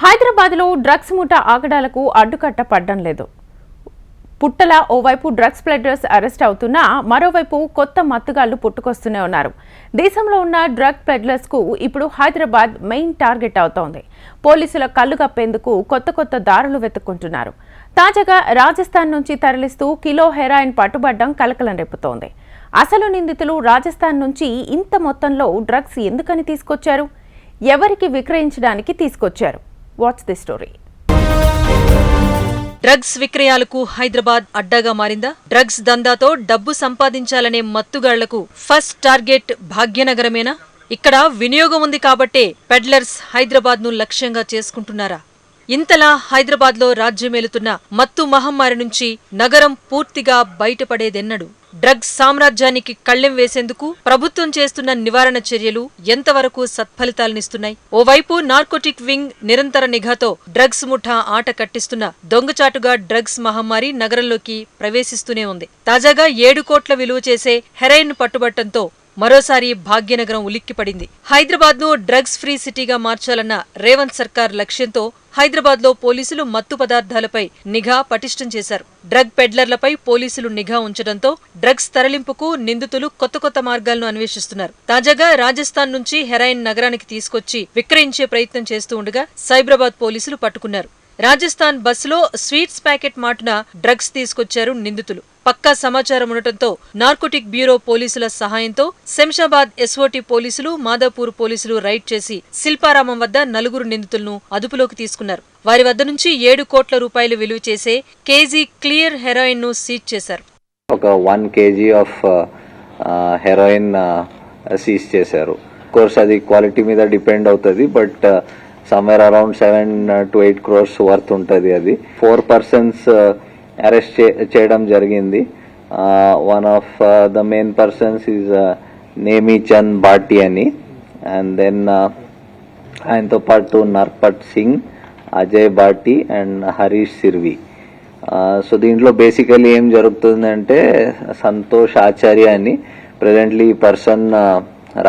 హైదరాబాద్లో డ్రగ్స్ ముఠా ఆగడాలకు అడ్డుకట్ట పడ్డం లేదు. పుట్టల ఓవైపు డ్రగ్స్ ప్లెడర్స్ అరెస్ట్ అవుతున్నా మరోవైపు కొత్త మత్తుగాళ్లు పుట్టుకొస్తూనే ఉన్నారు. దేశంలో ఉన్న డ్రగ్ ప్లెడర్స్ కు ఇప్పుడు హైదరాబాద్ మెయిన్ టార్గెట్ అవుతోంది. పోలీసుల కళ్లు కప్పేందుకు కొత్త దారులు వెతుక్కుంటున్నారు. తాజాగా రాజస్థాన్ నుంచి తరలిస్తూ కిలో హెరాయిన్ పట్టుబడ్డం కలకలం రేపుతోంది. అసలు నిందితులు రాజస్థాన్ నుంచి ఇంత మొత్తంలో డ్రగ్స్ ఎందుకని తీసుకొచ్చారు? ఎవరికి విక్రయించడానికి తీసుకొచ్చారు? Watch the story. డ్రగ్స్ విక్రయాలకు హైదరాబాద్ అడ్డాగా మారిందా? డ్రగ్స్ దందాతో డబ్బు సంపాదించాలనే మత్తుగాళ్లకు ఫస్ట్ టార్గెట్ భాగ్యనగరమేనా? ఇక్కడ వినియోగం ఉంది కాబట్టే పెడ్లర్స్ హైదరాబాద్ ను లక్ష్యంగా చేసుకుంటున్నారా? ఇంతలా హైదరాబాద్లో రాజ్యమేలుతున్న మత్తు మహమ్మారి నుంచి నగరం పూర్తిగా బయటపడేదెన్నడు? డ్రగ్స్ సామ్రాజ్యానికి కళ్లెం వేసేందుకు ప్రభుత్వం చేస్తున్న నివారణ చర్యలు ఎంతవరకు సత్ఫలితాలనిస్తున్నాయి? ఓవైపు నార్కోటిక్ వింగ్ నిరంతర నిఘాతో డ్రగ్స్ ముఠా ఆట కట్టిస్తున్న దొంగచాటుగా డ్రగ్స్ మహమ్మారి నగరంలోకి ప్రవేశిస్తూనే ఉంది. తాజాగా 7 కోట్ల విలువ చేసే హెరాయిన్ పట్టుబట్టంతో మరోసారి భాగ్యనగరం ఉలిక్కిపడింది. హైదరాబాద్ ను డ్రగ్స్ ఫ్రీ సిటీగా మార్చాలన్న రేవంత్ సర్కార్ లక్ష్యంతో హైదరాబాద్లో పోలీసులు మత్తు పదార్థాలపై నిఘా పటిష్టం చేశారు. డ్రగ్ పెడ్లర్లపై పోలీసులు నిఘా ఉంచడంతో డ్రగ్స్ తరలింపుకు నిందితులు కొత్త మార్గాలను అన్వేషిస్తున్నారు. తాజాగా రాజస్థాన్ నుంచి హెరాయిన్ నగరానికి తీసుకొచ్చి విక్రయించే ప్రయత్నం చేస్తూ ఉండగా సైబరాబాద్ పోలీసులు పట్టుకున్నారు. రాజస్థాన్ బస్సులో స్వీట్స్ ప్యాకెట్ మాటున డ్రగ్స్ తీసుకొచ్చారు నిందితులు. పక్కా సమాచారం ఉండటంతో నార్కోటిక్ బ్యూరో పోలీసుల సహాయంతో శంషాబాద్ ఎస్ఓటీ పోలీసులు, మాదాపూర్ పోలీసులు రైడ్ చేసి శిల్పారామం వద్ద 4 నిందితులను అదుపులోకి తీసుకున్నారు. వారి వద్ద నుంచి 7 కోట్ల రూపాయలు విలువ చేసే కేజీ క్లియర్ హెరాయిన్ ను సీజ్ చేశారు. ఒక 1 kg ఆఫ్ హెరాయిన్ సీజ్ చేశారు. కోర్స్ అది క్వాలిటీ మీద డిపెండ్ అవుతుంది, but somewhere around 7 to 8 crores worth ఉంటుంది. అది 4 persons అరెస్ట్ చేయడం జరిగింది. One of the main persons is Nemichand Bhati అని, అండ్ దెన్ ఆయనతో పాటు నర్పట్ సింగ్, అజయ్ బాటి అండ్ హరీష్ సిర్వి. సో దీంట్లో బేసికలీ ఏం జరుగుతుందంటే, సంతోష్ ఆచార్య అని ప్రెజెంట్లీ ఈ పర్సన్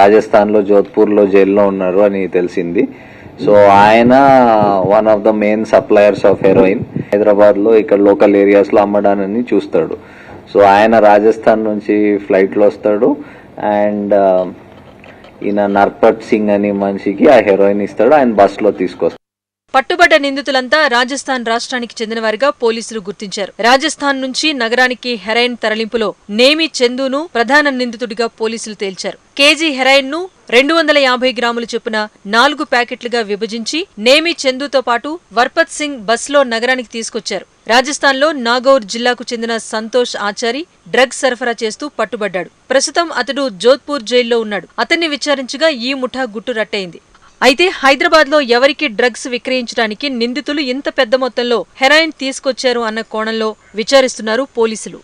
రాజస్థాన్లో జోధ్పూర్లో జైల్లో ఉన్నారు అని తెలిసింది. సో ఆయన one of the main suppliers of heroine Hyderabad లో, ఇక్కడ లోకల్ ఏరియాస్ లో అమ్మడానని చూస్తాడు. సో ఆయన రాజస్థాన్ నుంచి ఫ్లైట్ లో వస్తాడు, అండ్ ఈయన నర్పట్ సింగ్ అని మనిషికి ఆ హెరోయిన్ ఇస్తాడు, ఆయన బస్ లో తీసుకొస్తాడు. పట్టుబడ్డ నిందితులంతా రాజస్థాన్ రాష్ట్రానికి చెందినవారిగా పోలీసులు గుర్తించారు. రాజస్థాన్ నుంచి నగరానికి హెరాయిన్ తరలింపులో నేమి చందును ప్రధాన నిందితుడిగా పోలీసులు తేల్చారు. కేజీ హెరాయిన్ ను 250 గ్రాముల చొప్పున 4 ప్యాకెట్లుగా విభజించి నేమి చందుతో పాటు వర్పత్ సింగ్ బస్లో నగరానికి తీసుకొచ్చారు. రాజస్థాన్లో నాగౌర్ జిల్లాకు చెందిన సంతోష్ ఆచారి డ్రగ్స్ సరఫరా చేస్తూ పట్టుబడ్డాడు. ప్రస్తుతం అతడు జోధ్పూర్ జైల్లో ఉన్నాడు. అతన్ని విచారించగా ఈ ముఠా గుట్టు రట్టయింది. అయితే హైదరాబాద్లో ఎవరికి డ్రగ్స్ విక్రయించడానికి నిందితులు ఇంత పెద్ద మొత్తంలో హెరాయిన్ తీసుకొచ్చారు అన్న కోణంలో విచారిస్తున్నారు పోలీసులు.